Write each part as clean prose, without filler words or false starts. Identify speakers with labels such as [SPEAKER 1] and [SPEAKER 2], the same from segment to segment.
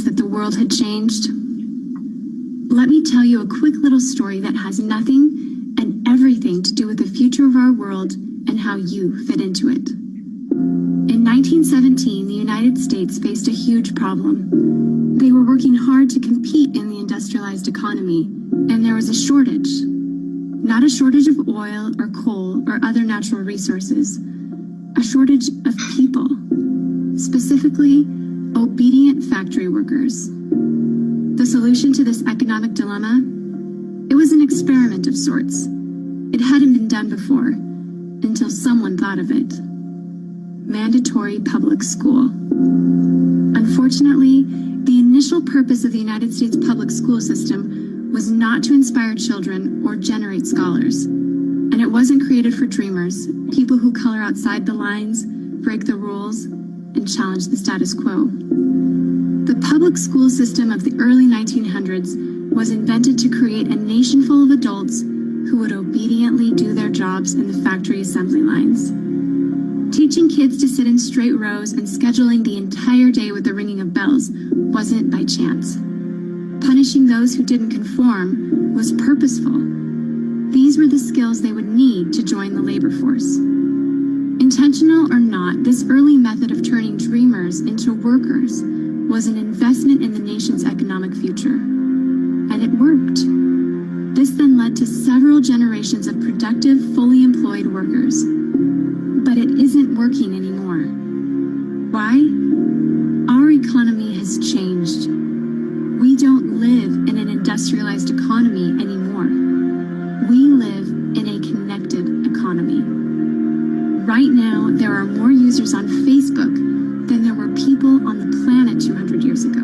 [SPEAKER 1] That the world had changed? Let me tell you a quick little story that has nothing and everything to do with the future of our world and how you fit into it. In 1917, the United States faced a huge problem. They were working hard to compete in the industrialized economy, and there was a shortage. Not a shortage of oil or coal or other natural resources, a shortage of people, specifically obedient factory workers. The solution to this economic dilemma? It was an experiment of sorts. It hadn't been done before, until someone thought of it. Mandatory public school. Unfortunately, the initial purpose of the United States public school system was not to inspire children or generate scholars. And it wasn't created for dreamers, people who color outside the lines, break the rules, and challenge the status quo. The public school system of the early 1900s was invented to create a nation full of adults who would obediently do their jobs in the factory assembly lines. Teaching kids to sit in straight rows and scheduling the entire day with the ringing of bells wasn't by chance. Punishing those who didn't conform was purposeful. These were the skills they would need to join the labor force. Intentional or not, this early method of turning dreamers into workers was an investment in the nation's economic future. And it worked. This then led to several generations of productive, fully employed workers. But it isn't working anymore. Why? Our economy has changed. We don't live in an industrialized economy anymore. We live in a connected economy. Right now, there are more users on Facebook than there were people on the planet 200 years ago.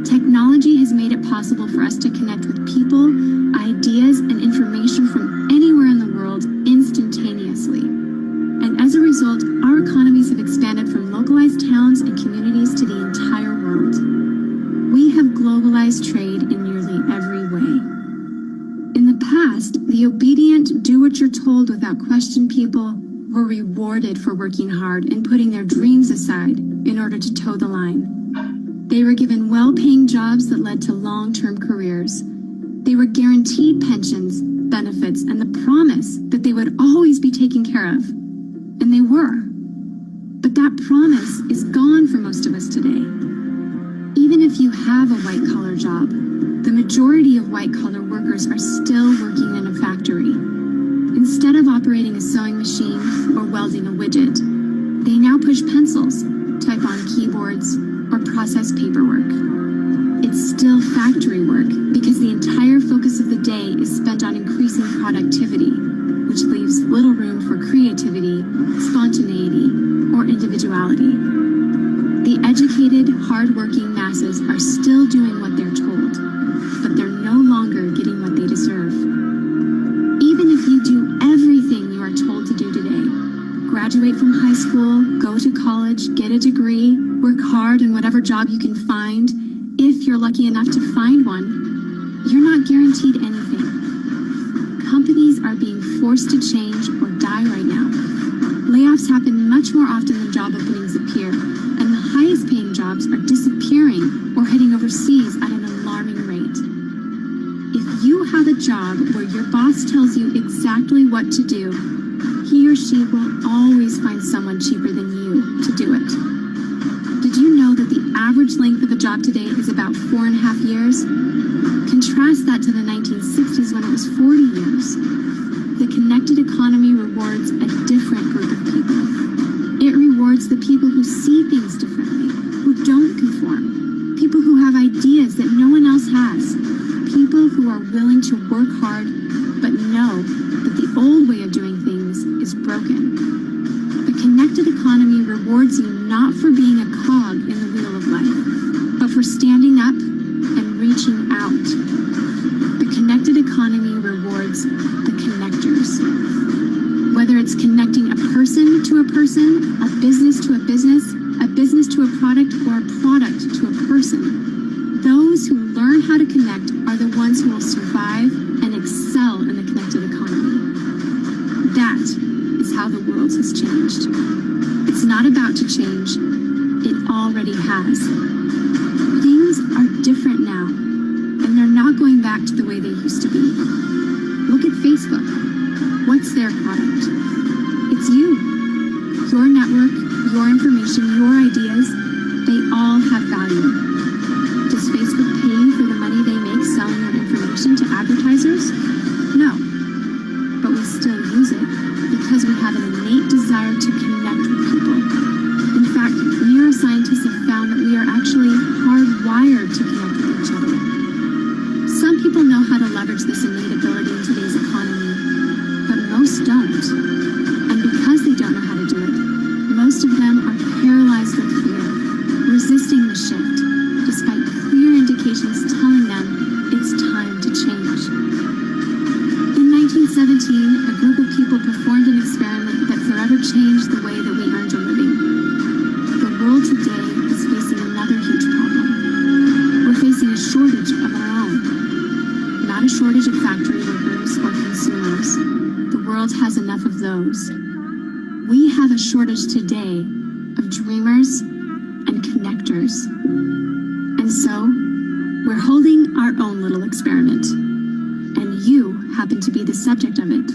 [SPEAKER 1] Technology has made it possible for us to connect with people, ideas, and information from anywhere in the world instantaneously. And as a result, our economies have expanded from localized towns and communities to the entire world. We have globalized trade in nearly every way. In the past, the obedient, do-what-you're-told without question people were rewarded for working hard and putting their dreams aside in order to toe the line. They were given well-paying jobs that led to long-term careers. They were guaranteed pensions, benefits, and the promise that they would always be taken care of. And they were. But that promise is gone for most of us today. Even if you have a white-collar job, the majority of white-collar workers are still working in a factory. Instead of operating a sewing machine or welding a widget, they now push pencils, type on keyboards, or process paperwork. It's still factory work because the entire focus of the day is spent on increasing productivity, which leaves little room for creativity, spontaneity, or individuality. The educated, hard-working masses are still doing what they're told, but they're no longer getting what they deserve. Even if you do everything you are told to do today, graduate from high school, go to college, get a degree, work hard in whatever job you can find, if you're lucky enough to find one, you're not guaranteed anything. Companies are being forced to change or die right now. Layoffs happen much more often than job openings appear, and the highest paying jobs are disappearing or heading overseas at an alarming rate. If you have a job where your boss tells you exactly what to do, he or she will always find someone cheaper than you to do it. Did you know that the average length of a job today is about 4.5 years? Contrast that to the 1960s when it was 40 years. The connected economy rewards a different group of people. It rewards the people who see things differently, who don't conform, people who have ideas that no one else has, people who are willing to work hard but know that the old way of doing things is broken. The connected economy rewards you not for being a cog in the wheel of life, but for standing up and reaching out. The connected economy rewards the connectors. Whether it's connecting a person to a person, a business to a business to a product, or a product to a person, those who learn how to connect are the ones who will survive and excel in the connected economy. That is how the world has changed. It's not about to change. It already has. Things are different now, and they're not going back to the way they used to be. Look at Facebook. What's their product? It's you. Your network, your information, your ideas, they all have value. Does Facebook pay you for the money they make selling your information to advertisers? No. But we still use it because we have an innate desire to connect with people. In fact, neuroscientists have found that we are actually hardwired to connect with each other. Some people know how to leverage this innate ability in today's economy, but most don't. And because they don't know how to do it, most of them are paralyzed with fear, resisting the shift, despite clear indications telling them it's time to change. In 1917, a group of people performed an experiment that forever changed the way that we earned a living. The world today is facing another huge problem. We're facing a shortage of our own. Not a shortage of factory workers or consumers. The world has enough of those. We have a shortage today of dreamers and connectors. And so, we're holding our own little experiment. And you happen to be the subject of it.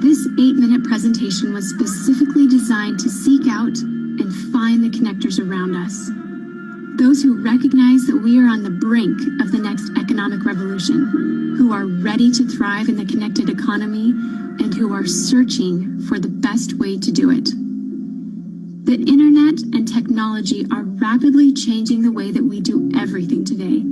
[SPEAKER 1] This 8-minute presentation was specifically designed to seek out and find the connectors around us. Those who recognize that we are on the brink of the next economic revolution, who are ready to thrive in the connected economy, and who are searching for the best way to do it. The internet and technology are rapidly changing the way that we do everything today,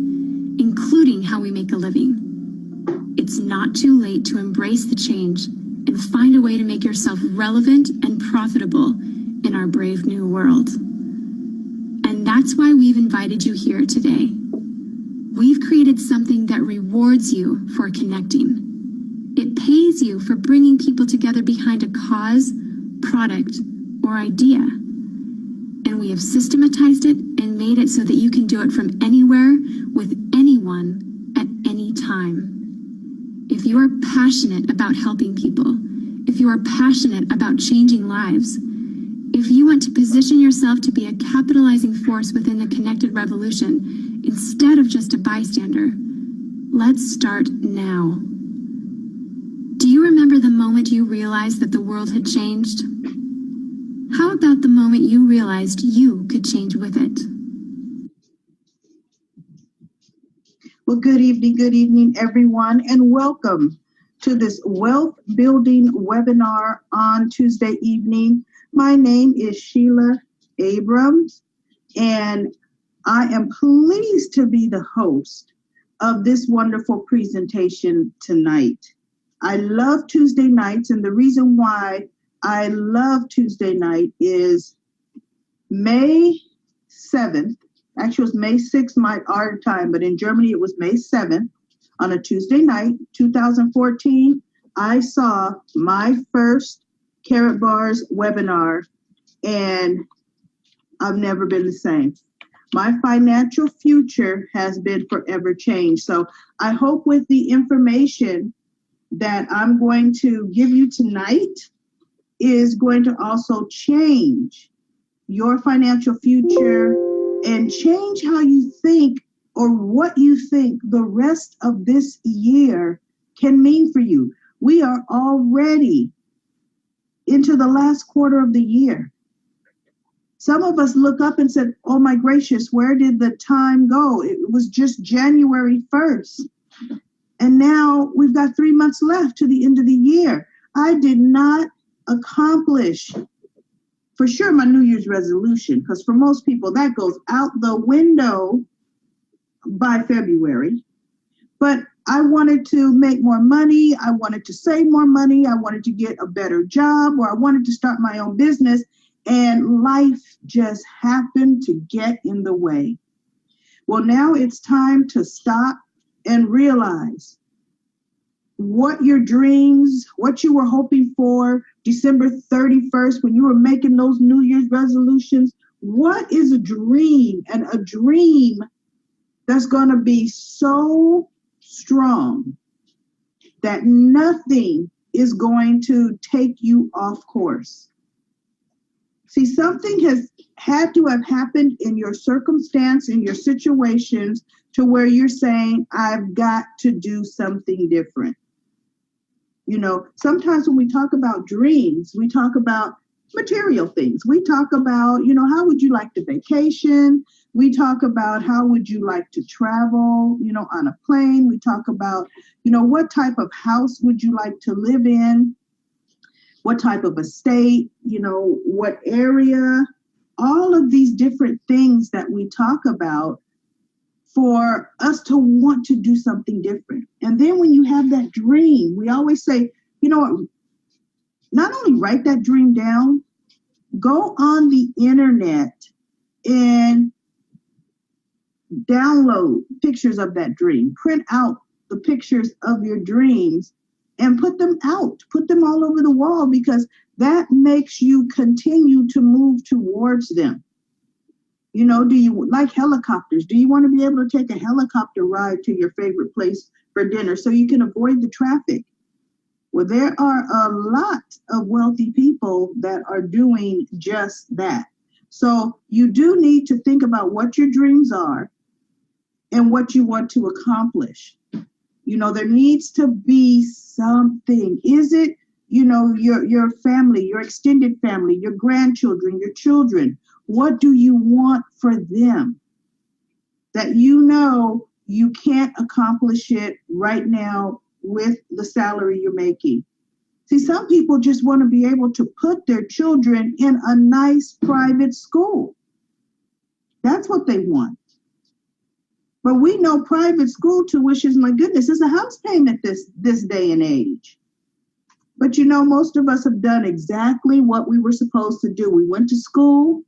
[SPEAKER 1] including how we make a living. It's not too late to embrace the change and find a way to make yourself relevant and profitable in our brave new world. And that's why we've invited you here today. We've created something that rewards you for connecting. It pays you for bringing people together behind a cause, product, or idea. And we have systematized it and made it so that you can do it from anywhere with anyone at any time. If you are passionate about helping people, if you are passionate about changing lives, if you want to position yourself to be a capitalizing force within the connected revolution instead of just a bystander, let's start now. Do you remember the moment you realized that the world had changed? How about the moment you realized you could change with it?
[SPEAKER 2] Well, good evening, everyone, and welcome to this wealth building webinar on Tuesday evening. My name is Sheila Abrams, and I am pleased to be the host of this wonderful presentation tonight. I love Tuesday nights, and the reason why I love Tuesday night is May 7th, actually it was May 6th our time, but in Germany it was May 7th, on a Tuesday night, 2014, I saw my first Karatbars webinar, and I've never been the same. My financial future has been forever changed. So I hope with the information that I'm going to give you tonight is going to also change your financial future and change how you think or what you think the rest of this year can mean for you. We are already into the last quarter of the year. Some of us look up and said, oh my gracious, where did the time go? It was just January 1st. And now we've got 3 months left to the end of the year. I did not accomplish, for sure, my New Year's resolution, because for most people that goes out the window by February. But I wanted to make more money. I wanted to save more money. I wanted to get a better job, or I wanted to start my own business. And life just happened to get in the way. Well, now it's time to stop and realize what your dreams, what you were hoping for December 31st when you were making those New Year's resolutions. What is a dream? And a dream that's going to be so strong that nothing is going to take you off course. See, something has had to have happened in your circumstance, in your situations, to where you're saying, I've got to do something different. You know, sometimes when we talk about dreams, we talk about material things. We talk about, you know, how would you like to vacation? We talk about how would you like to travel, you know, on a plane. We talk about, you know, what type of house would you like to live in? What type of estate, you know, what area, all of these different things that we talk about for us to want to do something different. And then when you have that dream, we always say, you know what, not only write that dream down, go on the internet and download pictures of that dream, print out the pictures of your dreams and put them out, put them all over the wall, because that makes you continue to move towards them. You know, do you like helicopters? Do you want to be able to take a helicopter ride to your favorite place for dinner so you can avoid the traffic? Well, there are a lot of wealthy people that are doing just that. So you do need to think about what your dreams are and what you want to accomplish. You know, there needs to be something. Is it, you know, your family, your extended family, your grandchildren, your children? What do you want for them that you know you can't accomplish it right now with the salary you're making? See, some people just want to be able to put their children in a nice private school. That's what they want. But we know private school tuition, my goodness, is a house payment this day and age. But you know, most of us have done exactly what we were supposed to do. We went to school,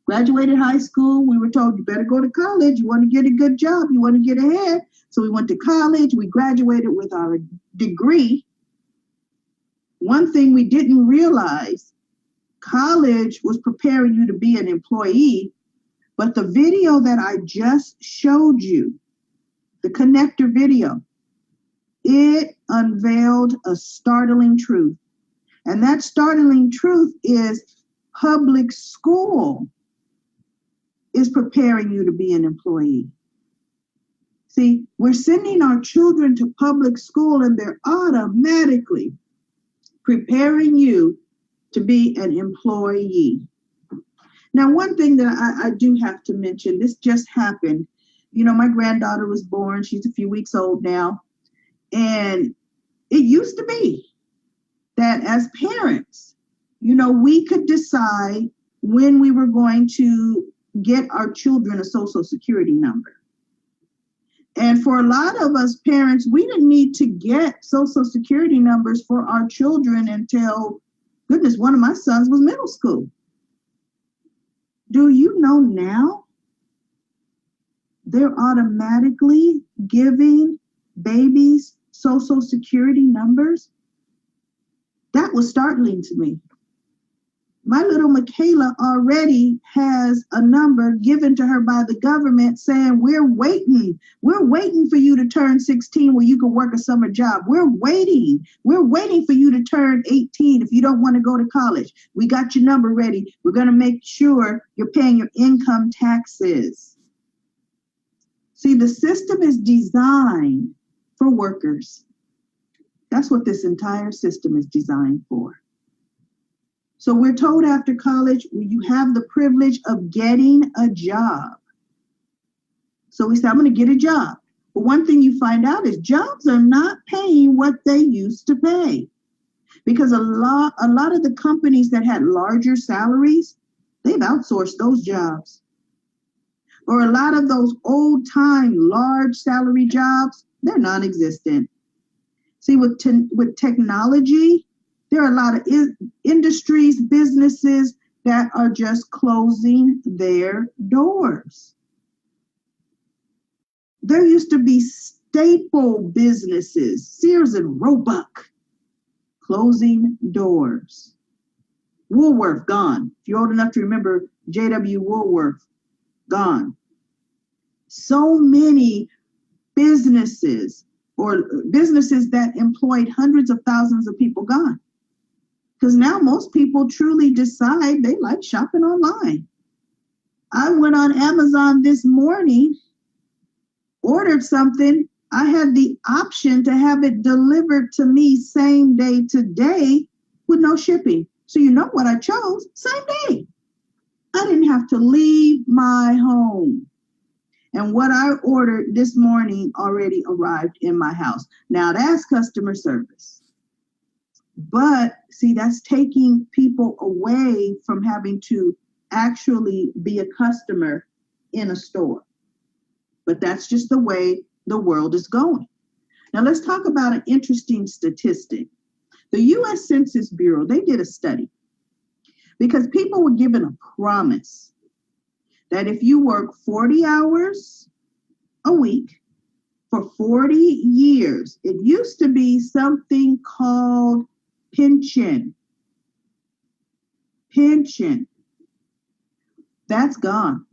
[SPEAKER 2] graduated high school. We were told you better go to college. You want to get a good job. You want to get ahead. So we went to college. We graduated with our degree. One thing we didn't realize, college was preparing you to be an employee. But the video that I just showed you, the connector video, it unveiled a startling truth. And that startling truth is public school is preparing you to be an employee. See, we're sending our children to public school and they're automatically preparing you to be an employee. Now, one thing that I do have to mention, this just happened. You know, my granddaughter was born. She's a few weeks old now. And it used to be that as parents, you know, we could decide when we were going to get our children a Social Security number. And for a lot of us parents, we didn't need to get Social Security numbers for our children until, goodness, one of my sons was middle school. Do you know now they're automatically giving babies Social Security numbers? That was startling to me. My little Michaela already has a number given to her by the government saying, we're waiting for you to turn 16 where you can work a summer job. We're waiting for you to turn 18 if you don't want to go to college. We got your number ready. We're going to make sure you're paying your income taxes. See, the system is designed for workers. That's what this entire system is designed for. So we're told after college, you have the privilege of getting a job. So we say, I'm going to get a job. But one thing you find out is jobs are not paying what they used to pay. Because a lot of the companies that had larger salaries, they've outsourced those jobs. Or a lot of those old time large salary jobs, they're non-existent. See, with technology, there are a lot of industries, businesses that are just closing their doors. There used to be staple businesses, Sears and Roebuck, closing doors. Woolworth, gone. If you're old enough to remember J.W. Woolworth, gone. So many businesses or businesses that employed hundreds of thousands of people gone. Because now most people truly decide they like shopping online. I went on Amazon this morning, ordered something. I had the option to have it delivered to me same day today with no shipping. So you know what I chose? Same day. I didn't have to leave my home. And what I ordered this morning already arrived in my house. Now that's customer service. But see, that's taking people away from having to actually be a customer in a store. But that's just the way the world is going. Now let's talk about an interesting statistic. The U.S. Census Bureau, they did a study because people were given a promise that if you work 40 hours a week for 40 years, it used to be something called pension. Pension. That's gone.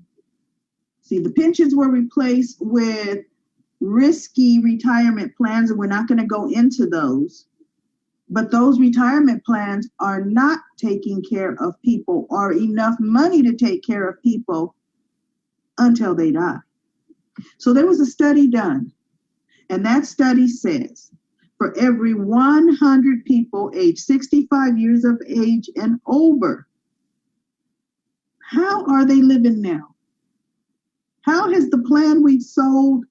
[SPEAKER 2] See, the pensions were replaced with risky retirement plans, and we're not going to go into those. But those retirement plans are not taking care of people or enough money to take care of people until they die. So there was a study done, and that study says for every 100 people aged 65 years of age and over, how are they living now? How has the plan we've sold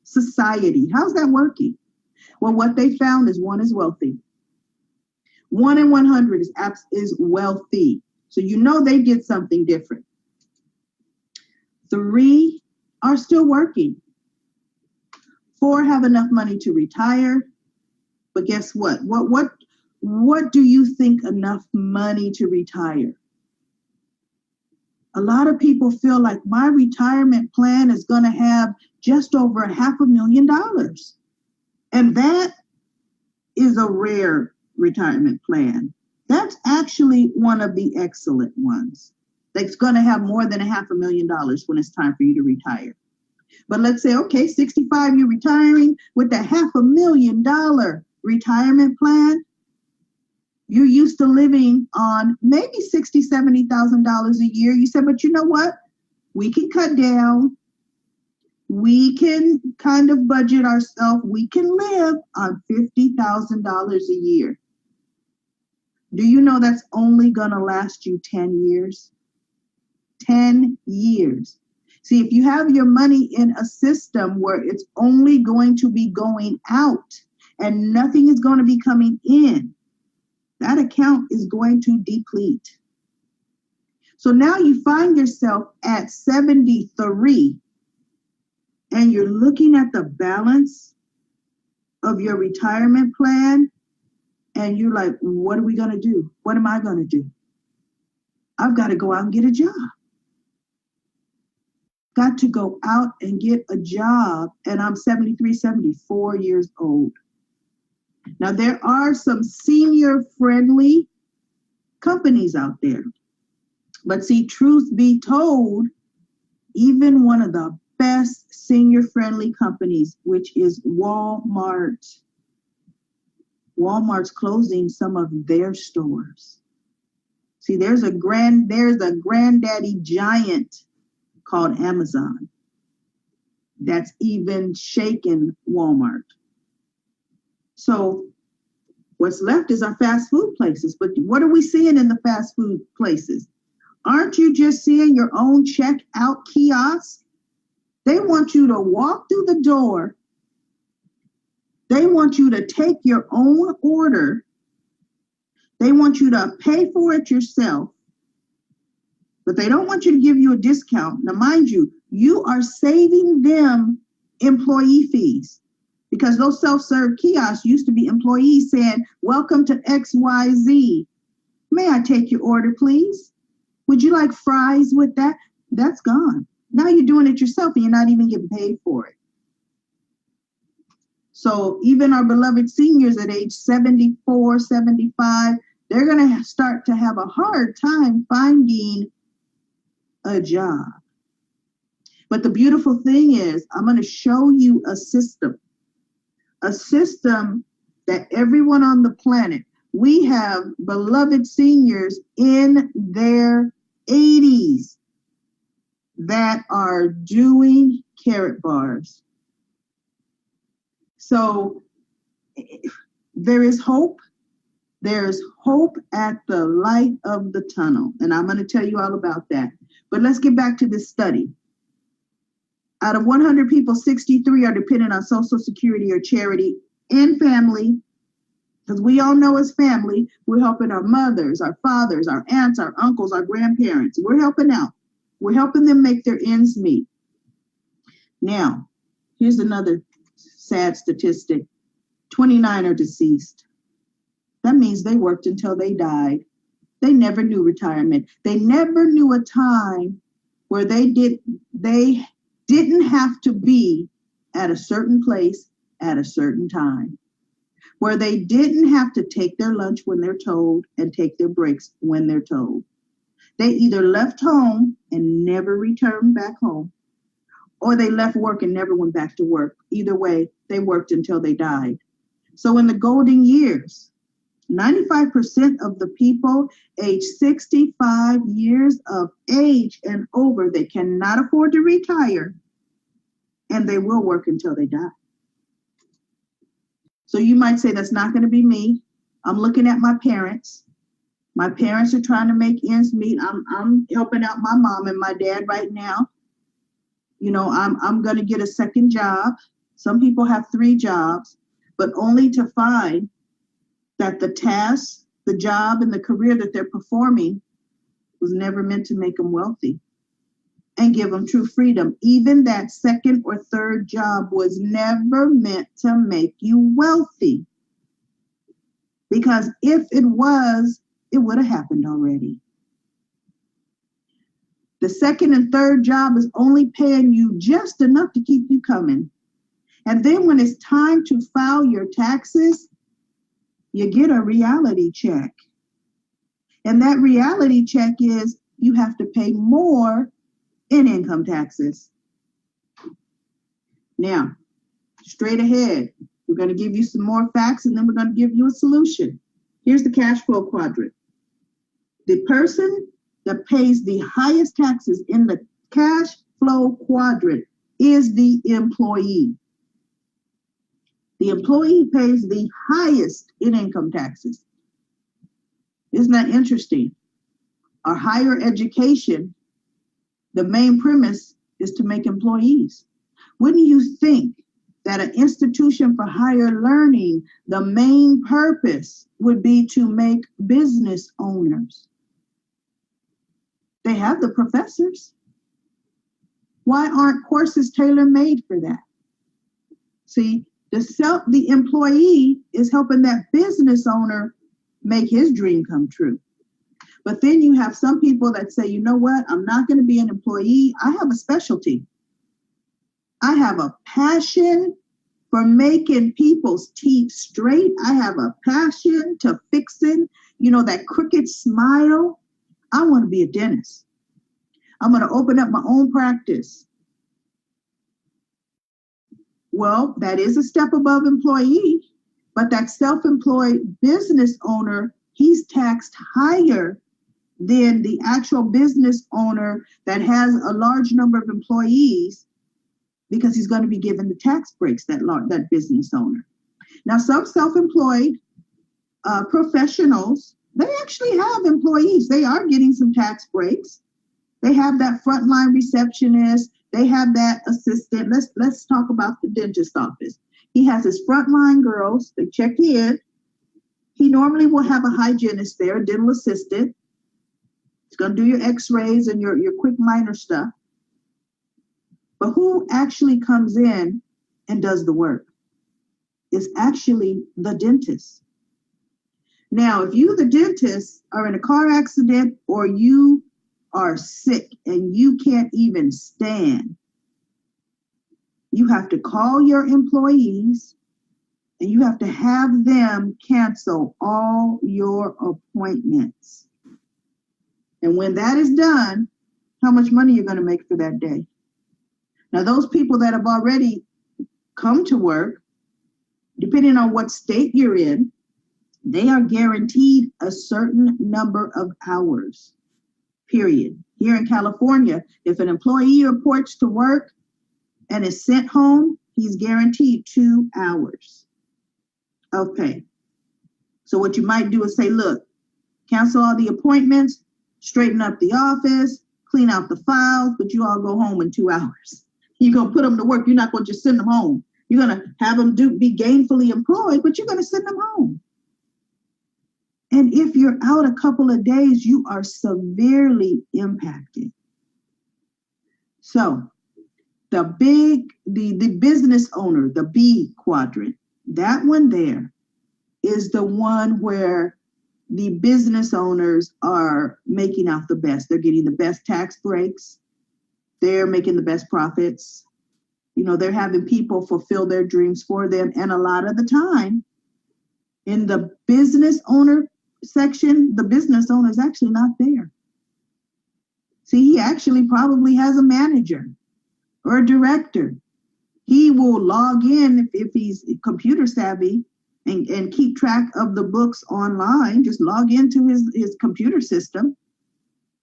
[SPEAKER 2] society? How's that working? Well, what they found is one is wealthy. 1 in 100 is wealthy. So you know they did something different. 3 are still working. 4 have enough money to retire. But guess what? What do you think enough money to retire? A lot of people feel like my retirement plan is going to have just over $500,000. And that is a rare retirement plan. That's actually one of the excellent ones. That's going to have more than $500,000 when it's time for you to retire. But let's say, okay, 65, you're retiring with the $500,000 retirement plan. You're used to living on maybe $60,000, $70,000 a year. You said, but you know what? We can cut down. We can kind of budget ourselves. We can live on $50,000 a year. Do you know that's only going to last you 10 years? 10 years. See, if you have your money in a system where it's only going to be going out and nothing is going to be coming in, that account is going to deplete. So now you find yourself at 73 and you're looking at the balance of your retirement plan and you're like, what are we going to do? What am I going to do? I've got to go out and get a job. Got to go out and get a job, and I'm 73, 74 years old. Now, there are some senior-friendly companies out there. But see, truth be told, even one of the best senior-friendly companies, which is Walmart, Walmart's closing some of their stores. See, there's a granddaddy giant called Amazon that's even shaken Walmart. So What's left is our fast food places. But what are we seeing in the fast food places? Aren't you just seeing your own checkout kiosks? They want you to walk through the door. They want you to take your own order. They want you to pay for it yourself. But they don't want you to give you a discount. Now, mind you, you are saving them employee fees, because those self-serve kiosks used to be employees saying, welcome to XYZ. May I take your order, please? Would you like fries with that? That's gone. Now you're doing it yourself and you're not even getting paid for it. So even our beloved seniors at age 74, 75, they're going to start to have a hard time finding a job. But the beautiful thing is, I'm going to show you a system that everyone on the planet, we have beloved seniors in their 80s that are doing carrot bars. So there is hope. There's hope at the light of the tunnel. And I'm going to tell you all about that. But let's get back to this study. Out of 100 people, 63 are dependent on Social Security or charity and family. Because we all know as family, we're helping our mothers, our fathers, our aunts, our uncles, our grandparents. We're helping out. We're helping them make their ends meet. Now, here's another sad statistic. 29 are deceased. That means they worked until they died. They never knew retirement. They never knew a time where they didn't have to be at a certain place at a certain time, where they didn't have to take their lunch when they're told and take their breaks when they're told. They either left home and never returned back home, or they left work and never went back to work. Either way, they worked until they died. So in the golden years, 95% of the people age 65 years of age and over, they cannot afford to retire, and they will work until they die. So you might say, that's not going to be me. I'm looking at my parents. My parents are trying to make ends meet. I'm helping out my mom and my dad right now. You know, I'm going to get a second job. Some people have 3 jobs, but only to find that the task, the job, and the career that they're performing was never meant to make them wealthy and give them true freedom. Even that second or third job was never meant to make you wealthy. Because if it was, it would have happened already. The second and third job is only paying you just enough to keep you coming. And then when it's time to file your taxes, you get a reality check. And that reality check is you have to pay more in income taxes. Now, straight ahead, we're going to give you some more facts and then we're going to give you a solution. Here's the cash flow quadrant. The person that pays the highest taxes in the cash flow quadrant is the employee. The employee pays the highest in income taxes. Isn't that interesting? Our higher education, the main premise is to make employees. Wouldn't you think that an institution for higher learning, the main purpose would be to make business owners? They have the professors. Why aren't courses tailor-made for that? See, the employee is helping that business owner make his dream come true. But then you have some people that say, you know what, I'm not going to be an employee. I have a specialty. I have a passion for making people's teeth straight. I have a passion to fixing, that crooked smile. I want to be a dentist. I'm going to open up my own practice. Well, that is a step above employee, but that self-employed business owner, he's taxed higher than the actual business owner that has a large number of employees, because he's going to be given the tax breaks, that business owner. Now, some self-employed, professionals, they actually have employees. They are getting some tax breaks. They have that frontline receptionist. They have that assistant. Let's talk about the dentist office. He has his frontline girls. They check in. He normally will have a hygienist there, a dental assistant. He's going to do your x-rays and your quick minor stuff. But who actually comes in and does the work is actually the dentist. Now, if you, the dentist, are in a car accident or you are sick and you can't even stand, you have to call your employees and you have to have them cancel all your appointments. And when that is done, how much money you're going to make for that day? Now, those people that have already come to work, depending on what state you're in, they are guaranteed a certain number of hours, period. Here in California, if an employee reports to work and is sent home, he's guaranteed 2 hours of pay. So what you might do is say, look, cancel all the appointments, straighten up the office, clean out the files, but you all go home in 2 hours. You're going to put them to work. You're not going to just send them home. You're going to have them be gainfully employed, but you're going to send them home. And if you're out a couple of days, you are severely impacted. So the business owner, the B quadrant, that one there is the one where the business owners are making out the best. They're getting the best tax breaks. They're making the best profits. You know, they're having people fulfill their dreams for them. And a lot of the time in the business owner section, the business owner is actually not there. See, he actually probably has a manager or a director. He will log in if he's computer savvy and keep track of the books online, just log into his computer system.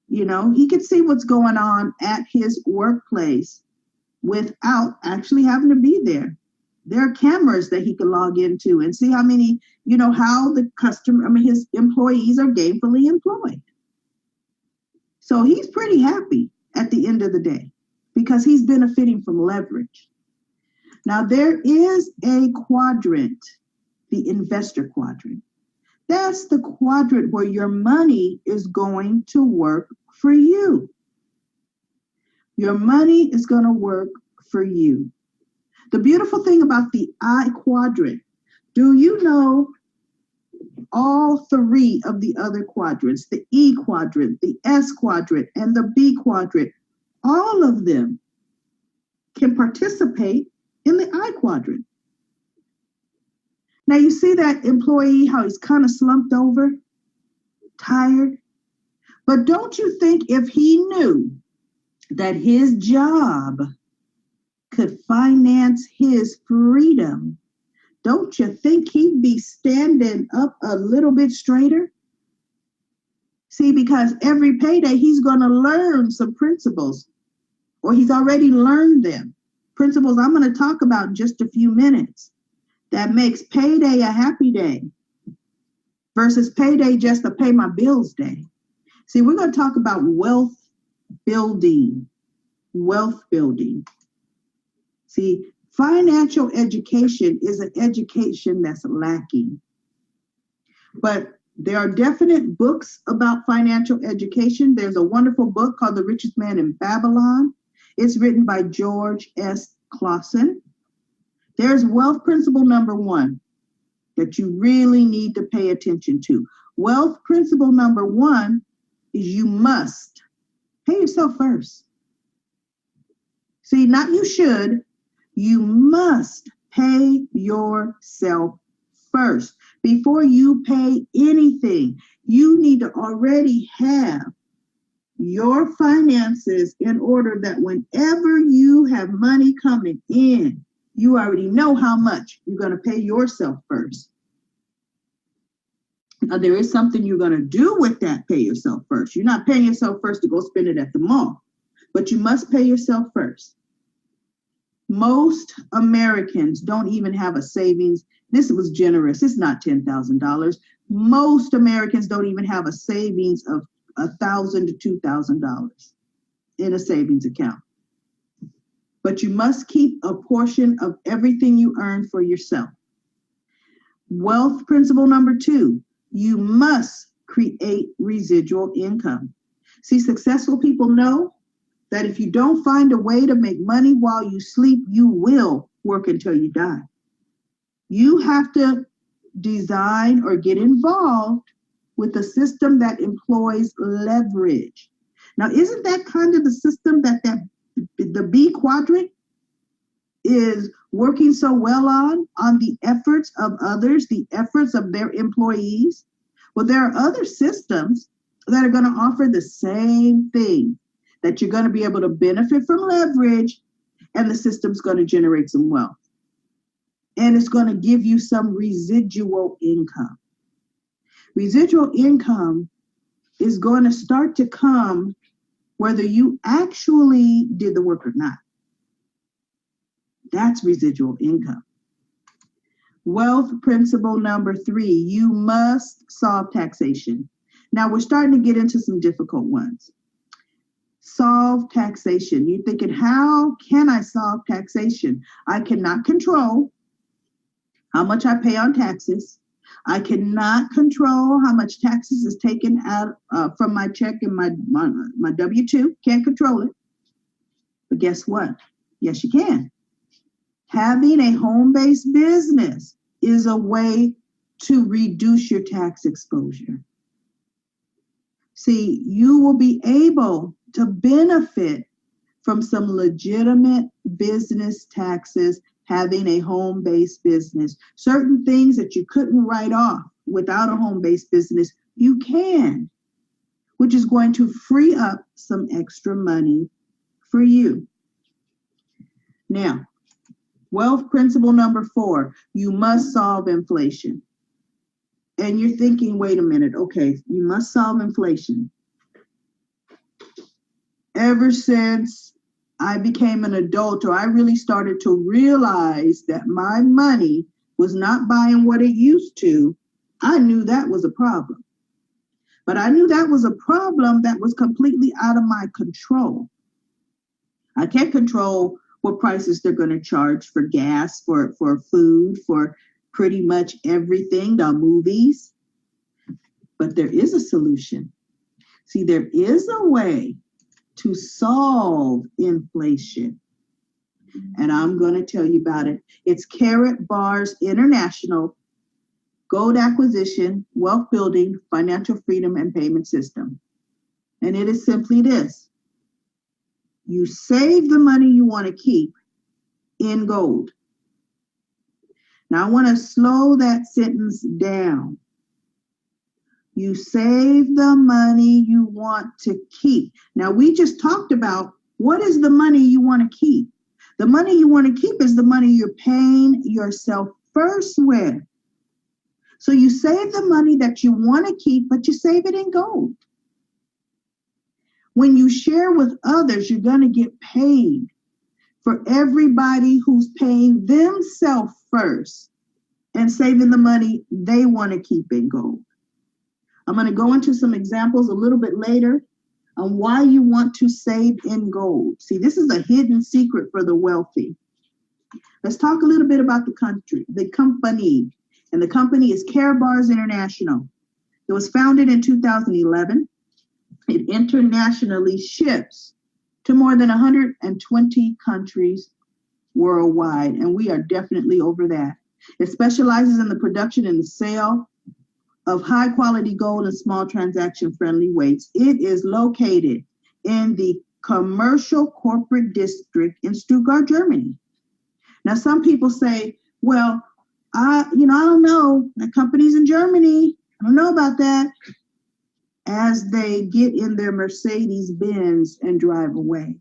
[SPEAKER 2] You know, he can see what's going on at his workplace without actually having to be there. There are cameras that he can log into and see how many, you know, how the his employees are gainfully employed. So he's pretty happy at the end of the day because he's benefiting from leverage. Now there is a quadrant, the investor quadrant. That's the quadrant where your money is going to work for you. Your money is going to work for you. The beautiful thing about the I quadrant, do you know all three of the other quadrants, the E quadrant, the S quadrant, and the B quadrant, all of them can participate in the I quadrant. Now you see that employee, how he's kind of slumped over, tired. But don't you think if he knew that his job could finance his freedom, don't you think he'd be standing up a little bit straighter? See, because every payday he's going to learn some principles, or he's already learned them. Principles I'm going to talk about in just a few minutes that makes payday a happy day versus payday just a pay my bills day. See, we're going to talk about wealth building. Wealth building. See, financial education is an education that's lacking. But there are definite books about financial education. There's a wonderful book called The Richest Man in Babylon. It's written by George S. Clausen. There's wealth principle number 1 that you really need to pay attention to. Wealth principle number 1 is you must pay yourself first. See, not you should, you must pay yourself first. Before you pay anything, you need to already have your finances in order that whenever you have money coming in, you already know how much you're going to pay yourself first. Now, there is something you're going to do with that pay yourself first. You're not paying yourself first to go spend it at the mall, but you must pay yourself first. Most Americans don't even have a savings. This was generous. It's not $10,000, Most Americans don't even have a savings of $1,000 to $2,000 in a savings account. But you must keep a portion of everything you earn for yourself. Wealth principle number 2, you must create residual income. See, successful people know that if you don't find a way to make money while you sleep, you will work until you die. You have to design or get involved with a system that employs leverage. Now, isn't that kind of the system that the B quadrant is working so well on the efforts of others, the efforts of their employees? Well, there are other systems that are going to offer the same thing, that you're going to be able to benefit from leverage, and the system's going to generate some wealth. And it's going to give you some residual income. Residual income is going to start to come whether you actually did the work or not. That's residual income. Wealth principle number 3, you must solve taxation. Now we're starting to get into some difficult ones. Solve taxation. You're thinking, how can I solve taxation? I cannot control how much I pay on taxes. I cannot control how much taxes is taken out from my check and my W-2. Can't control it. But guess what? Yes, you can. Having a home-based business is a way to reduce your tax exposure. See, you will be able to benefit from some legitimate business taxes having a home-based business. Certain things that you couldn't write off without a home-based business, you can, which is going to free up some extra money for you. Now, wealth principle number 4, you must solve inflation. And you're thinking, wait a minute, okay, you must solve inflation. Ever since I became an adult, or I really started to realize that my money was not buying what it used to, I knew that was a problem. But I knew that was a problem that was completely out of my control. I can't control what prices they're going to charge for gas, for food, for pretty much everything, the movies. But there is a solution. See, there is a way to solve inflation. And I'm going to tell you about it. It's Karatbars International Gold Acquisition, Wealth Building, Financial Freedom, and Payment System. And it is simply this. You save the money you want to keep in gold. Now, I want to slow that sentence down. You save the money you want to keep. Now, we just talked about what is the money you want to keep. The money you want to keep is the money you're paying yourself first with. So you save the money that you want to keep, but you save it in gold. When you share with others, you're going to get paid for everybody who's paying themselves first and saving the money they want to keep in gold. I'm going to go into some examples a little bit later on why you want to save in gold. See, this is a hidden secret for the wealthy. Let's talk a little bit about the company. And the company is Karatbars International. It was founded in 2011. It internationally ships to more than 120 countries worldwide, and we are definitely over that. It specializes in the production and the sale of high quality gold and small transaction friendly weights. It is located in the commercial corporate district in Stuttgart, Germany. Now, some people say, well, I don't know, the company's in Germany. I don't know about that. As they get in their Mercedes Benz and drive away.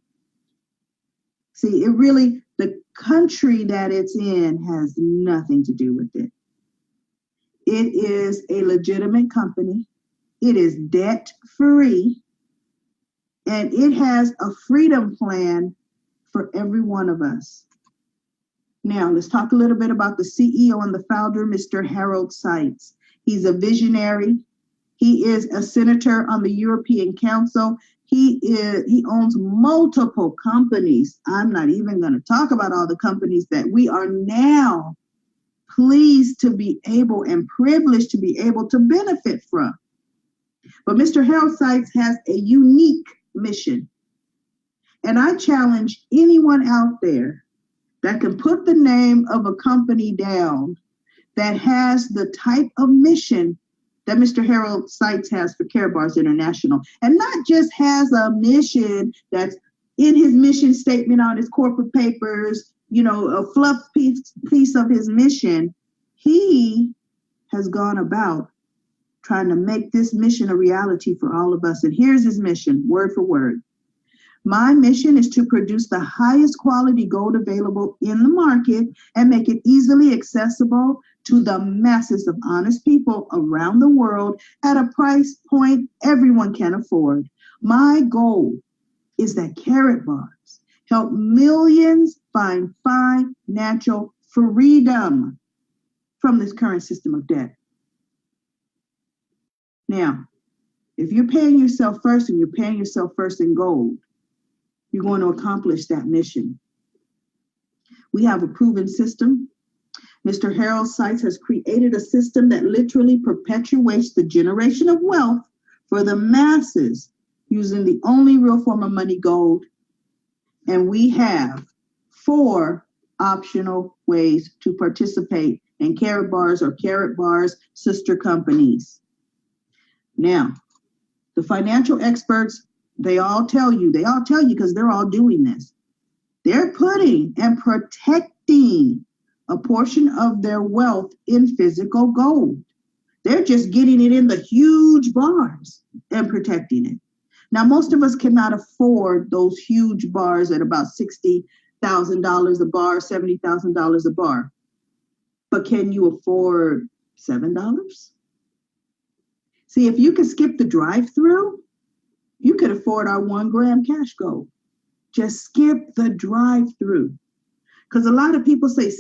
[SPEAKER 2] See, the country that it's in has nothing to do with it. It is a legitimate company. It is debt-free. And it has a freedom plan for every one of us. Now, let's talk a little bit about the CEO and the founder, Mr. Harold Seitz. He's a visionary. He is a senator on the European Council. He owns multiple companies. I'm not even going to talk about all the companies that we are now pleased to be able and privileged to be able to benefit from. But Mr. Harold Sykes has a unique mission. And I challenge anyone out there that can put the name of a company down that has the type of mission that Mr. Harold Sykes has for Karatbars International, and not just has a mission that's in his mission statement on his corporate papers, a fluff piece of his mission. He has gone about trying to make this mission a reality for all of us. And here's his mission, word for word. My mission is to produce the highest quality gold available in the market and make it easily accessible to the masses of honest people around the world at a price point everyone can afford. My goal is that Karatbars help millions find financial freedom from this current system of debt. Now, if you're paying yourself first and you're paying yourself first in gold, you're going to accomplish that mission. We have a proven system. Mr. Harold Sykes has created a system that literally perpetuates the generation of wealth for the masses using the only real form of money, gold. And we have 4 optional ways to participate in Karatbars or Karatbars sister companies. Now, the financial experts, they all tell you because they're all doing this. They're putting and protecting a portion of their wealth in physical gold. They're just getting it in the huge bars and protecting it. Now, most of us cannot afford those huge bars at about $60,000 a bar, $70,000 a bar. But can you afford $7? See, if you could skip the drive-through, you could afford our 1 gram cash gold. Just skip the drive-through. Because a lot of people say,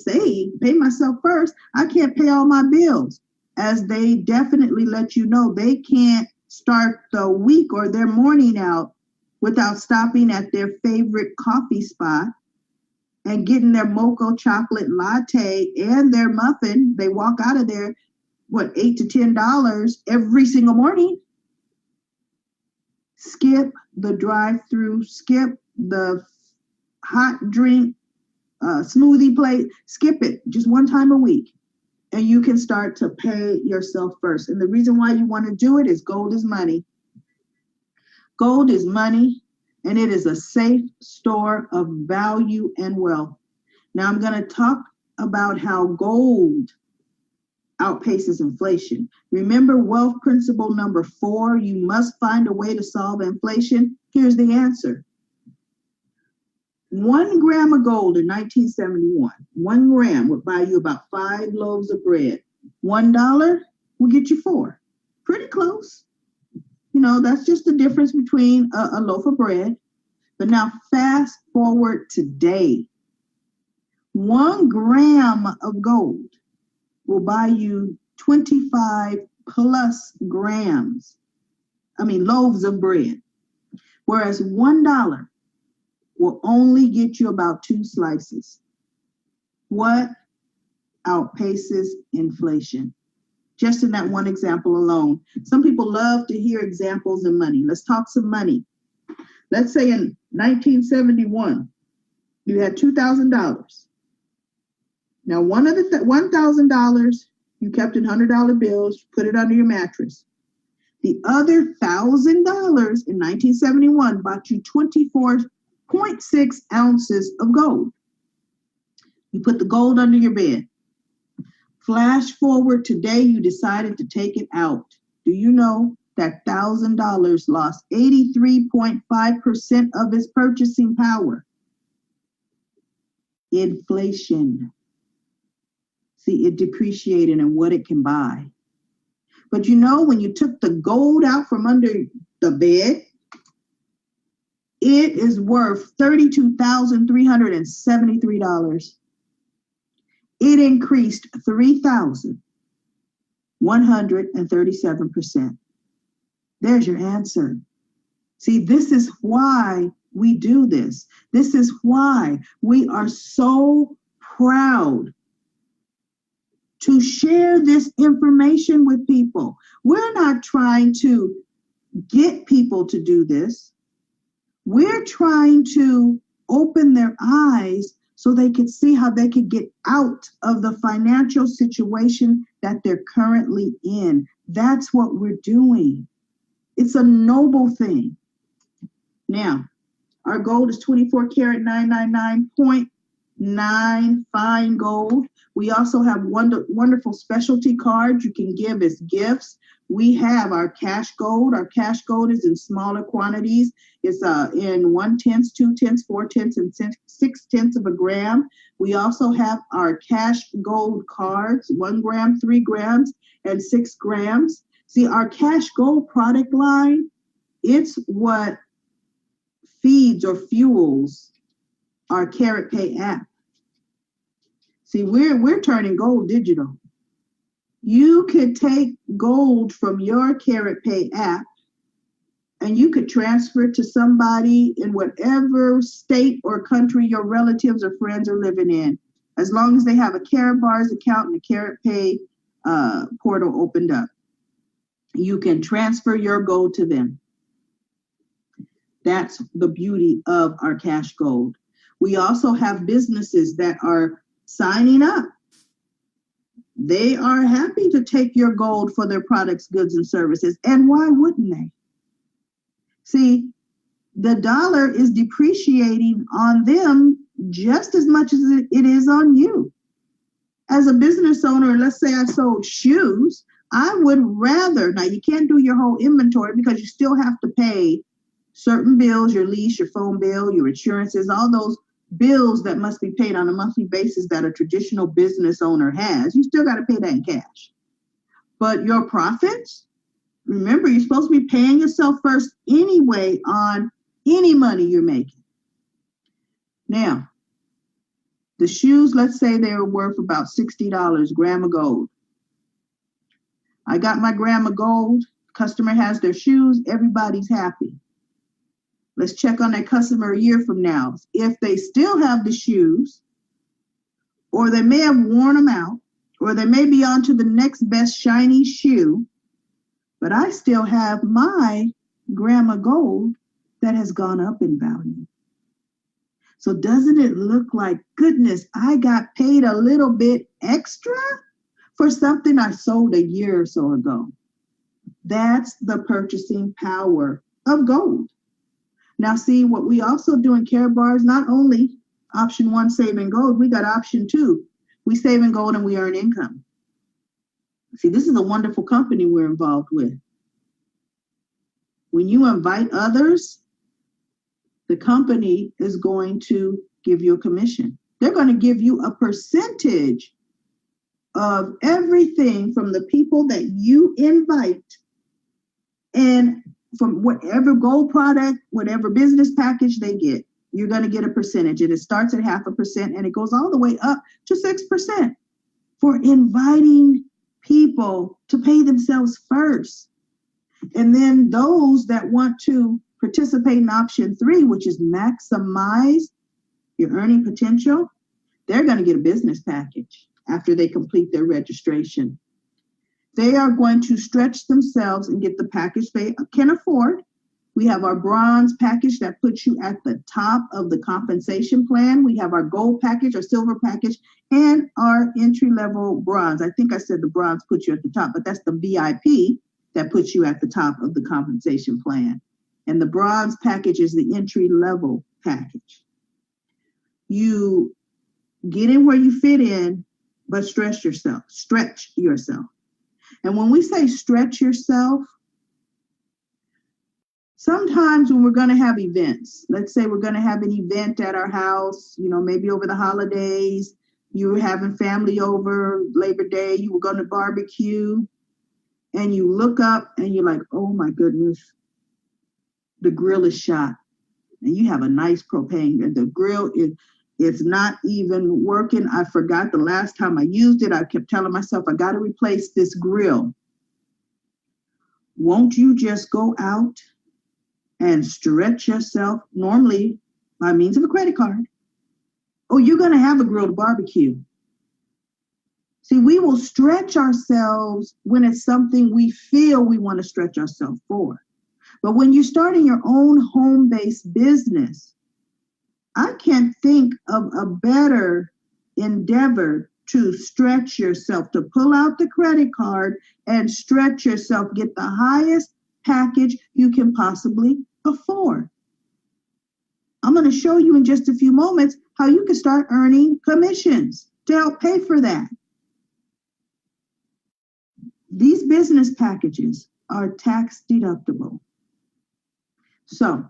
[SPEAKER 2] pay myself first. I can't pay all my bills. As they definitely let you know, they can't start the week or their morning out without stopping at their favorite coffee spot and getting their mocha chocolate latte and their muffin. They walk out of there, $8 to $10 every single morning. Skip the drive-through, skip the hot drink, smoothie plate, skip it just one time a week. And you can start to pay yourself first. And the reason why you want to do it is gold is money. Gold is money, and it is a safe store of value and wealth. Now I'm going to talk about how gold outpaces inflation. Remember wealth principle number 4, you must find a way to solve inflation. Here's the answer. 1 gram of gold in 1971, 1 gram would buy you about 5 loaves of bread. $1 will get you 4. Pretty close. That's just the difference between a loaf of bread. But now fast forward today. 1 gram of gold will buy you 25 plus loaves of bread. Whereas $1 will only get you about 2 slices. What outpaces inflation? Just in that one example alone. Some people love to hear examples of money. Let's talk some money. Let's say in 1971, you had $2,000. Now, one of the $1,000 you kept in $100 bills, put it under your mattress. The other $1,000 in 1971 bought you 24.6 ounces of gold. You put the gold under your bed. Flash forward today, you decided to take it out. Do you know that $1,000 lost 83.5% of its purchasing power? Inflation. See, it depreciated in what it can buy. But when you took the gold out from under the bed, it is worth $32,373. It increased 3,000 137%. There's your answer. See, this is why we do this. This is why we are so proud to share this information with people. We're not trying to get people to do this. We're trying to open their eyes so they could see how they could get out of the financial situation that they're currently in. That's what we're doing. It's a noble thing. Now, our gold is 24 karat 999.9 fine gold. We also have wonderful specialty cards you can give as gifts. We have our cash gold. Our cash gold is in smaller quantities. It's in 1/10, 2/10, 4/10, and 6/10 of a gram. We also have our cash gold cards, 1 gram, 3 grams, and 6 grams. See, our cash gold product line, it's what feeds or fuels our Carrot Pay app. See, we're turning gold digital. You could take gold from your Carrot Pay app and you could transfer it to somebody in whatever state or country your relatives or friends are living in, as long as they have a Karatbars account and a Carrot Pay portal opened up. You can transfer your gold to them. That's the beauty of our cash gold. We also have businesses that are signing up. They are happy to take your gold for their products, goods, and services. And why wouldn't they? See, the dollar is depreciating on them just as much as it is on you. As a business owner, let's say I sold shoes, I would rather, now you can't do your whole inventory because you still have to pay certain bills, your lease, your phone bill, your insurances, all those bills that must be paid on a monthly basis that a traditional business owner has. You still got to pay that in cash. But your profits, remember, you're supposed to be paying yourself first anyway on any money you're making. Now, the shoes, let's say they were worth about $60, gram of gold. I got my gram of gold, customer has their shoes, everybody's happy. Let's check on that customer a year from now. If they still have the shoes, or they may have worn them out, or they may be on to the next best shiny shoe, but I still have my gram of gold that has gone up in value. So doesn't it look like, goodness, I got paid a little bit extra for something I sold a year or so ago? That's the purchasing power of gold. Now, see, what we also do in Karatbars, not only option 1, save in gold, we got option 2. We save in gold and we earn income. See, this is a wonderful company we're involved with. When you invite others, the company is going to give you a commission. They're going to give you a percentage of everything from the people that you invite, and from whatever gold product, whatever business package they get, you're going to get a percentage. And it starts at 0.5% and it goes all the way up to 6% for inviting people to pay themselves first. And then those that want to participate in option 3, which is maximize your earning potential, they're going to get a business package after they complete their registration. They are going to stretch themselves and get the package they can afford. We have our bronze package that puts you at the top of the compensation plan. We have our gold package, our silver package, and our entry-level bronze. I think I said the bronze puts you at the top, but that's the VIP that puts you at the top of the compensation plan. And the bronze package is the entry-level package. You get in where you fit in, but stretch yourself. And when we say stretch yourself, sometimes when we're going to have events, let's say we're going to have an event at our house, maybe over the holidays, you were having family over, Labor Day, you were going to barbecue, and you look up and you're like, oh my goodness, the grill is shot. And you have a nice propane, and the grill is, It's not even working. I forgot the last time I used it. I kept telling myself, I got to replace this grill. Won't you just go out and stretch yourself, normally by means of a credit card? Oh, you're going to have a grilled barbecue. See, we will stretch ourselves when it's something we feel we want to stretch ourselves for. But when you're starting your own home-based business, I can't think of a better endeavor to stretch yourself, to pull out the credit card and stretch yourself, get the highest package you can possibly afford. I'm going to show you in just a few moments how you can start earning commissions to help pay for that. These business packages are tax deductible. So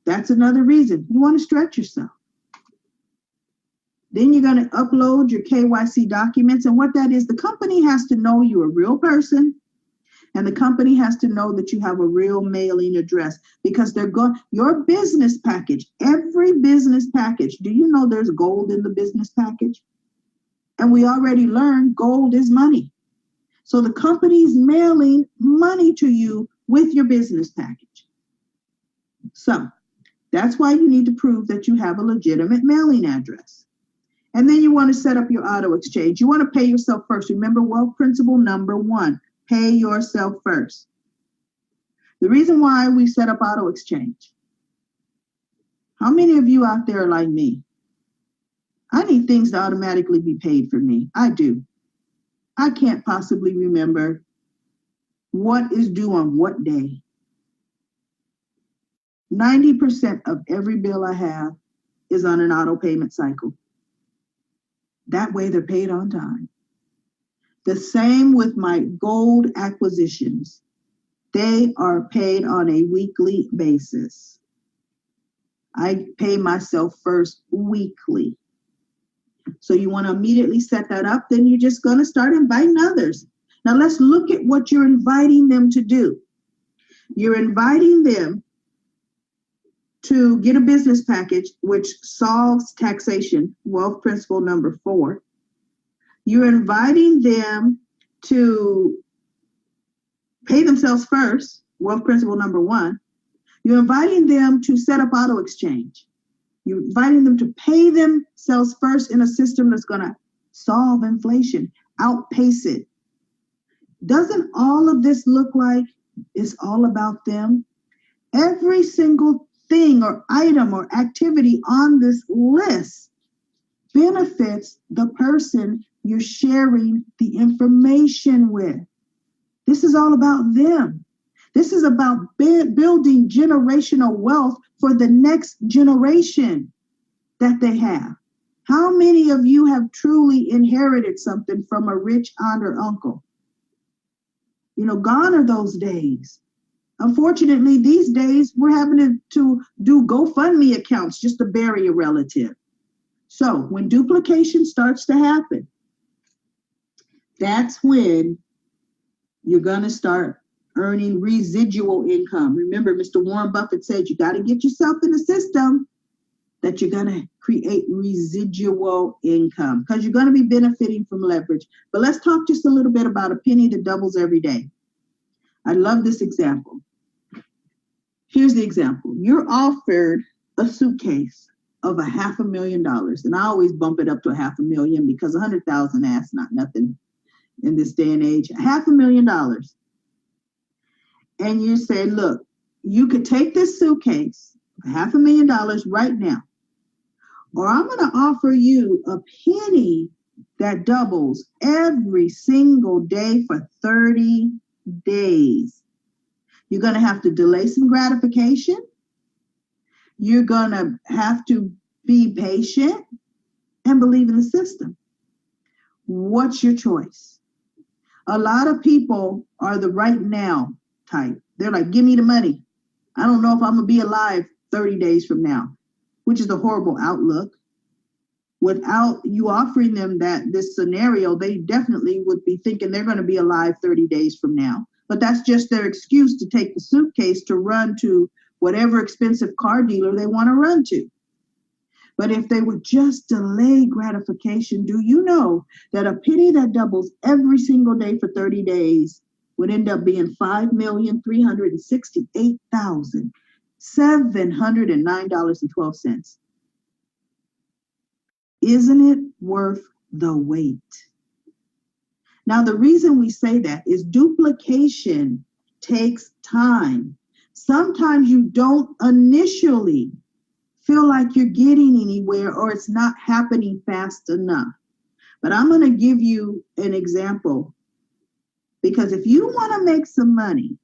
[SPEAKER 2] that's another reason you want to stretch yourself. Then you're going to upload your KYC documents. And what that is, the company has to know you're a real person, and the company has to know that you have a real mailing address, because your business package, every business package, do you know there's gold in the business package? And we already learned gold is money. So the company's mailing money to you with your business package. So that's why you need to prove that you have a legitimate mailing address. And then you want to set up your auto exchange. You want to pay yourself first. Remember, wealth principle number 1, pay yourself first. The reason why we set up auto exchange. How many of you out there are like me? I need things to automatically be paid for me. I do. I can't possibly remember what is due on what day. 90% of every bill I have is on an auto payment cycle. That way they're paid on time. The same with my gold acquisitions. They are paid on a weekly basis. I pay myself first weekly. So you want to immediately set that up. Then you're just going to start inviting others. Now let's look at what you're inviting them to do. You're inviting them to get a business package which solves taxation, wealth principle number 4. You're inviting them to pay themselves first, wealth principle number 1. You're inviting them to set up auto exchange. You're inviting them to pay themselves first in a system that's going to solve inflation, outpace it. Doesn't all of this look like it's all about them? Every single thing or item or activity on this list benefits the person you're sharing the information with. This is all about them. This is about building generational wealth for the next generation that they have. How many of you have truly inherited something from a rich aunt or uncle? You know, gone are those days. Unfortunately, these days, we're having to do GoFundMe accounts just to bury a relative. So when duplication starts to happen, that's when you're going to start earning residual income. Remember, Mr. Warren Buffett said you got to get yourself in a system that you're going to create residual income, because you're going to be benefiting from leverage. But let's talk just a little bit about a penny that doubles every day. I love this example. Here's the example. You're offered a suitcase of $500,000, and I always bump it up to $500,000 because 100,000 that's not nothing in this day and age. $500,000, and you say, look, you could take this suitcase, $500,000 right now, or I'm going to offer you a penny that doubles every single day for 30 days. You're going to have to delay some gratification. You're going to have to be patient and believe in the system. What's your choice? A lot of people are the right now type. They're like, give me the money. I don't know if I'm going to be alive 30 days from now, which is a horrible outlook. Without you offering them this scenario, they definitely would be thinking they're going to be alive 30 days from now. But that's just their excuse to take the suitcase to run to whatever expensive car dealer they want to run to. But if they would just delay gratification, do you know that a penny that doubles every single day for 30 days would end up being $5,368,709.12? Isn't it worth the wait? Now, the reason we say that is duplication takes time. Sometimes you don't initially feel like you're getting anywhere or it's not happening fast enough. But I'm going to give you an example, because if you want to make some money,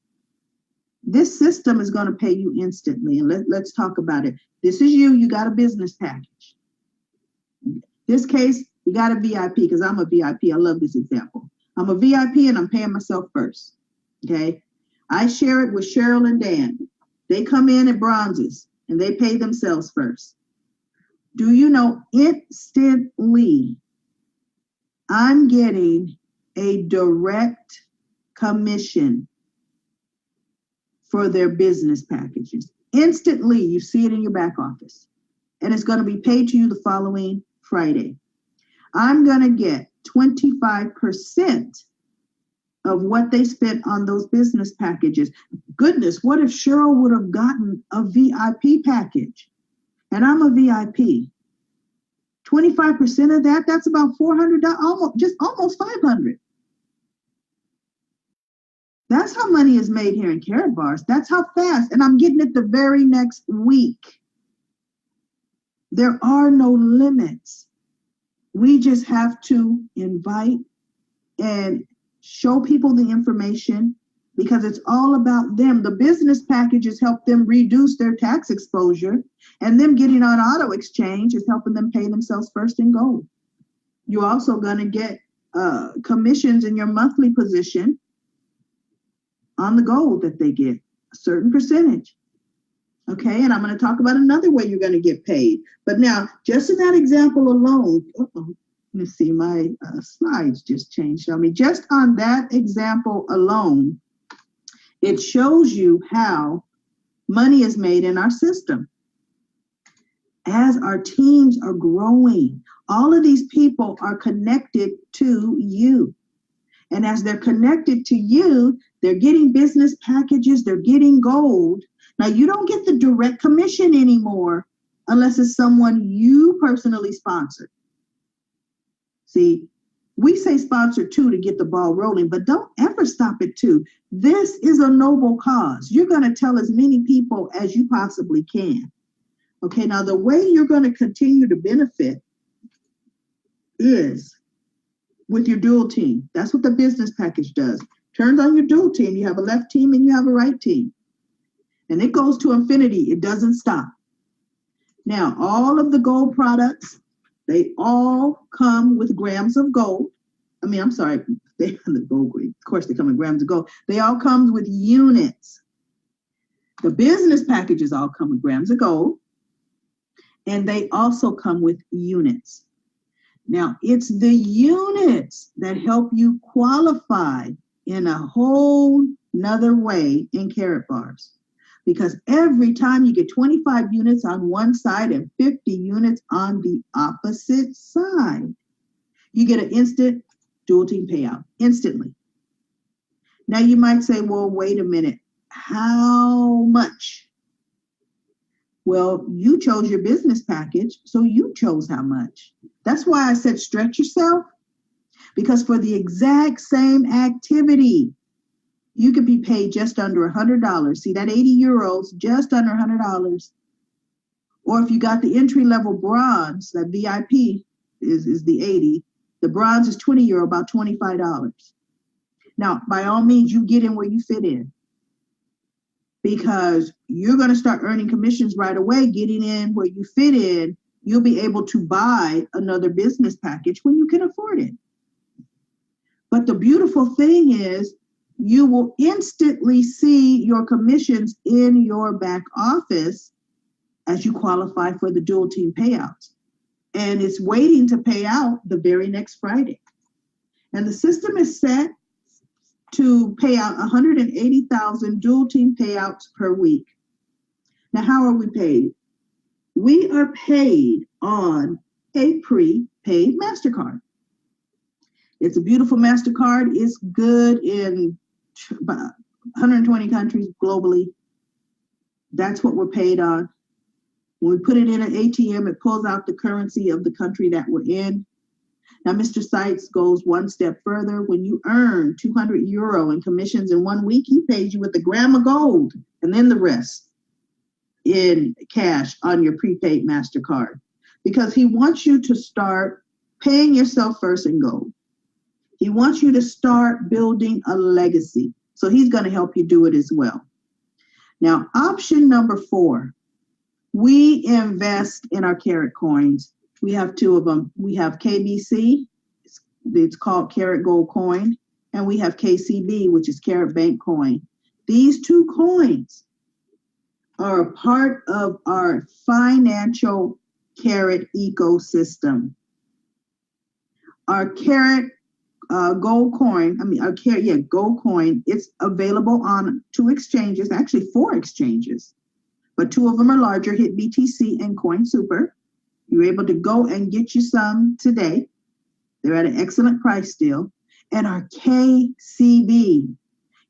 [SPEAKER 2] this system is going to pay you instantly. And let's talk about it. This is you got a business package. This case, you got a VIP, because I'm a VIP. I love this example. I'm a VIP and I'm paying myself first. Okay. I share it with Cheryl and Dan. They come in at bronzes and they pay themselves first. Do you know, instantly, I'm getting a direct commission for their business packages. Instantly, you see it in your back office. And it's going to be paid to you the following Friday. I'm going to get 25% of what they spent on those business packages. Goodness, what if Cheryl would have gotten a VIP package and I'm a VIP? 25% of that, that's about $400, almost $500. That's how money is made here in Karatbars. That's how fast, and I'm getting it the very next week. There are no limits. We just have to invite and show people the information, because it's all about them. The business packages help them reduce their tax exposure, and them getting on auto exchange is helping them pay themselves first in gold. You're also going to get commissions in your monthly position on the gold that they get, a certain percentage. Okay, and I'm going to talk about another way you're going to get paid. But now, just in that example alone, let me see, my slides just changed on me. Just on that example alone, it shows you how money is made in our system. As our teams are growing, all of these people are connected to you. And as they're connected to you, they're getting business packages, they're getting gold. Now, you don't get the direct commission anymore unless it's someone you personally sponsored. See, we say sponsor two to get the ball rolling, but don't ever stop at two. This is a noble cause. You're going to tell as many people as you possibly can. Okay, now the way you're going to continue to benefit is with your dual team. That's what the business package does. Turns on your dual team. You have a left team and you have a right team. And it goes to infinity. It doesn't stop. Now, all of the gold products, they all come with grams of gold. They have the gold grade. Of course, they come in grams of gold. They all come with units. The business packages all come with grams of gold. And they also come with units. Now, it's the units that help you qualify in a whole nother way in Karatbars. Because every time you get 25 units on one side and 50 units on the opposite side, you get an instant dual team payout, instantly. Now you might say, well, wait a minute, how much? Well, you chose your business package, so you chose how much. That's why I said stretch yourself, because for the exact same activity, you could be paid just under $100. See, that 80 euros, just under $100. Or if you got the entry-level bronze, that VIP is the 80. The bronze is 20 euro, about $25. Now, by all means, you get in where you fit in, because you're going to start earning commissions right away. Getting in where you fit in, you'll be able to buy another business package when you can afford it. But the beautiful thing is, you will instantly see your commissions in your back office as you qualify for the dual team payouts. And it's waiting to pay out the very next Friday. And the system is set to pay out 180,000 dual team payouts per week. Now, how are we paid? We are paid on a prepaid MasterCard. It's a beautiful MasterCard. It's good in about 120 countries globally. That's what we're paid on. When we put it in an ATM, it pulls out the currency of the country that we're in. Now, Mr. Seitz goes one step further. When you earn 200 euro in commissions in 1 week, he pays you with a gram of gold and then the rest in cash on your prepaid MasterCard, because he wants you to start paying yourself first in gold. He wants you to start building a legacy. So he's going to help you do it as well. Now, option number 4, we invest in our Carat coins. We have 2 of them. We have KBC, it's called Carat Gold Coin, and we have KCB, which is Carat Bank Coin. These 2 coins are a part of our financial Carat ecosystem. Our Carat gold coin, gold coin, it's available on 2 exchanges, actually 4 exchanges, but 2 of them are larger, HitBTC and CoinSuper. You're able to go and get you some today. They're at an excellent price still. And our KCB,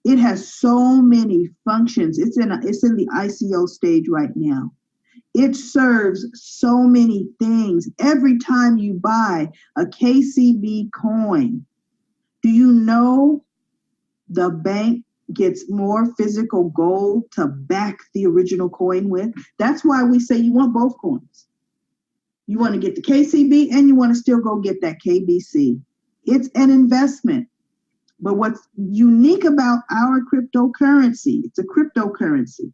[SPEAKER 2] it has so many functions. It's in the ICO stage right now. It serves so many things. Every time you buy a KCB coin, do you know the bank gets more physical gold to back the original coin with? That's why we say you want both coins. You want to get the KCB and you want to still go get that KBC. It's an investment. But what's unique about our cryptocurrency, it's a cryptocurrency,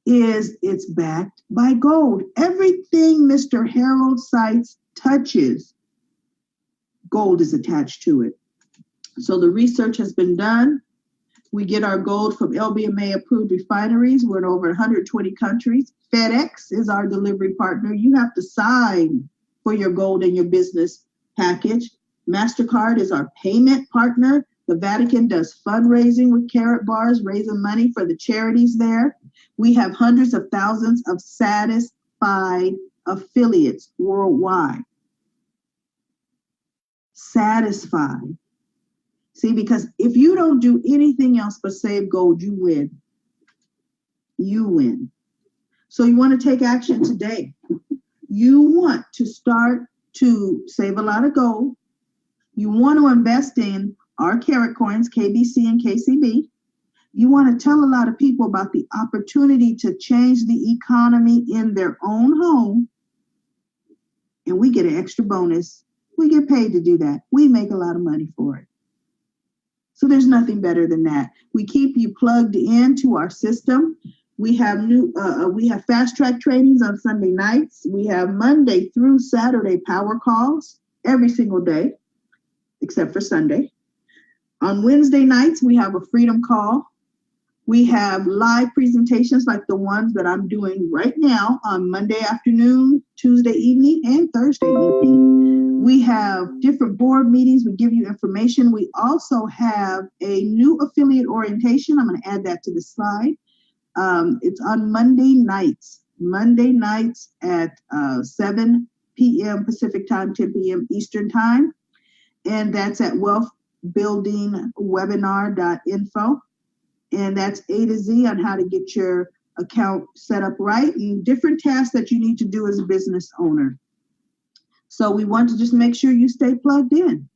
[SPEAKER 2] is it's backed by gold. Everything Mr. Harold Seitz touches, gold is attached to it. So the research has been done. We get our gold from LBMA approved refineries. We're in over 120 countries. FedEx is our delivery partner. You have to sign for your gold in your business package. MasterCard is our payment partner. The Vatican does fundraising with Carat bars, raising money for the charities there. We have hundreds of thousands of satisfied affiliates worldwide. Satisfied. See, because if you don't do anything else but save gold, you win. You win. So you want to take action today. You want to start to save a lot of gold. You want to invest in our Carat coins, KBC and KCB. You want to tell a lot of people about the opportunity to change the economy in their own home. And we get an extra bonus. We get paid to do that. We make a lot of money for it. So there's nothing better than that. We keep you plugged into our system. We have fast track trainings on Sunday nights. We have Monday through Saturday power calls every single day, except for Sunday. On Wednesday nights, we have a freedom call. We have live presentations like the ones that I'm doing right now on Monday afternoon, Tuesday evening, and Thursday evening. We have different board meetings. We give you information. We also have a new affiliate orientation. I'm going to add that to the slide. It's on Monday nights at 7 p.m. Pacific time, 10 p.m. Eastern time. And that's at wealthbuildingwebinar.info. And that's A to Z on how to get your account set up right and different tasks that you need to do as a business owner. So we want to just make sure you stay plugged in.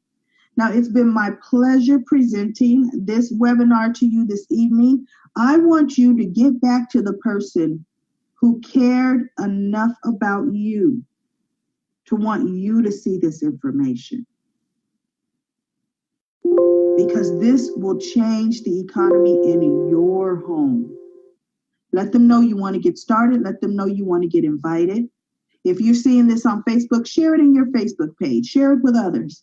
[SPEAKER 2] Now, it's been my pleasure presenting this webinar to you this evening. I want you to get back to the person who cared enough about you to want you to see this information. Because this will change the economy in your home. Let them know you want to get started. Let them know you want to get invited. If you're seeing this on Facebook, share it in your Facebook page. Share it with others.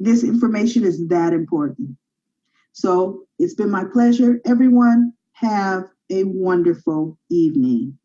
[SPEAKER 2] This information is that important. So it's been my pleasure. Everyone, have a wonderful evening.